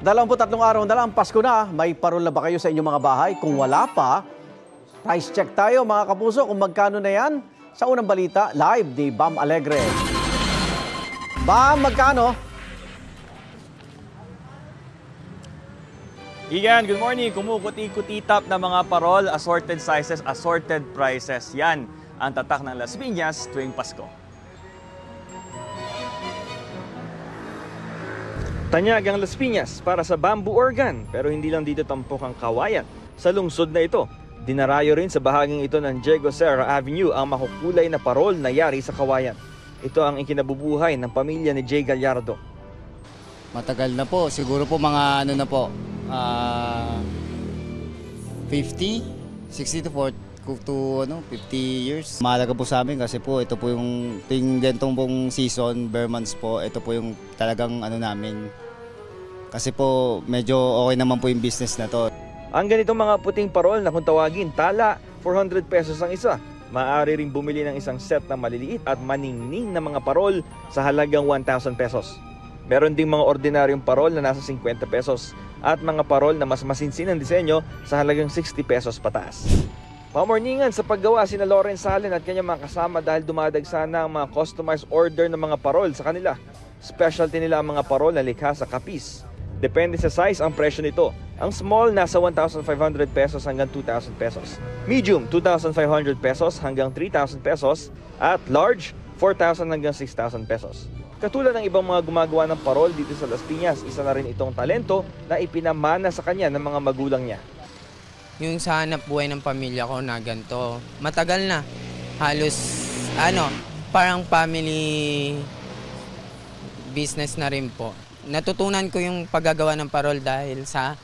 23 araw na lang, Pasko na. May parol na ba kayo sa inyong mga bahay? Kung wala pa, price check tayo mga kapuso kung magkano na yan. Sa unang balita, live ni Bam Alegre. Bam, magkano? Igan, good morning. Kumukuti-kutitap na mga parol, assorted sizes, assorted prices. Yan ang tatak ng Las Piñas tuwing Pasko. Tanyag ang Las Piñas para sa bamboo organ, pero hindi lang dito tampok ang kawayan. Sa lungsod na ito, dinarayo rin sa bahaging ito ng Diego Serra Avenue ang makukulay na parol na yari sa kawayan. Ito ang ikinabubuhay ng pamilya ni Jay Gallardo. Matagal na po, siguro po mga 50, 60 to 50 years. Mahalaga po sa amin kasi po ito po yung gantong pong season, bare months po, ito po yung talagang namin. Kasi po medyo okay naman po yung business na to. Ang ganitong mga puting parol na kung tawagin tala, 400 pesos ang isa. Maaari ring bumili ng isang set na maliliit at maningning na mga parol sa halagang 1,000 pesos. Meron ding mga ordinaryong parol na nasa 50 pesos at mga parol na mas masinsin ang disenyo sa halagang 60 pesos pataas. Pamorningan sa paggawa sina Lauren Salen at kanyang mga kasama dahil dumadagsa na ang mga customized order ng mga parol sa kanila. Specialty nila ang mga parol na likha sa kapis. Depende sa size ang presyo nito. Ang small nasa 1,500 pesos hanggang 2,000 pesos. Medium 2,500 pesos hanggang 3,000 pesos at large 4,000 hanggang 6,000 pesos. Katulad ng ibang mga gumagawa ng parol dito sa Las Piñas, isa na rin itong talento na ipinamana sa kanya ng mga magulang niya. Yung sa hanap buhay ng pamilya ko na ganito, matagal na. Halos, parang family business na rin po. Natutunan ko yung paggagawa ng parol dahil sa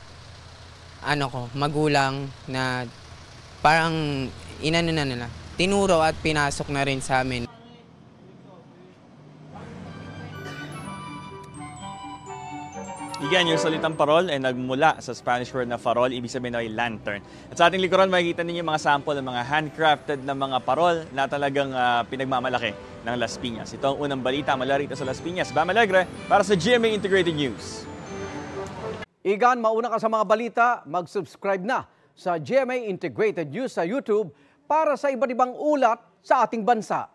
magulang na parang tinuro at pinasok na rin sa amin. Igan, yung salitang parol ay nagmula sa Spanish word na farol, ibig sabihin ay lantern. At sa ating likuran, makikita ninyo mga sample ng mga handcrafted na mga parol na talagang pinagmamalaki ng Las Piñas. Ito ang unang balita mula rito sa Las Piñas. Bam Alegre para sa GMA Integrated News. Igan, mauna ka sa mga balita, mag-subscribe na sa GMA Integrated News sa YouTube para sa iba't ibang ulat sa ating bansa.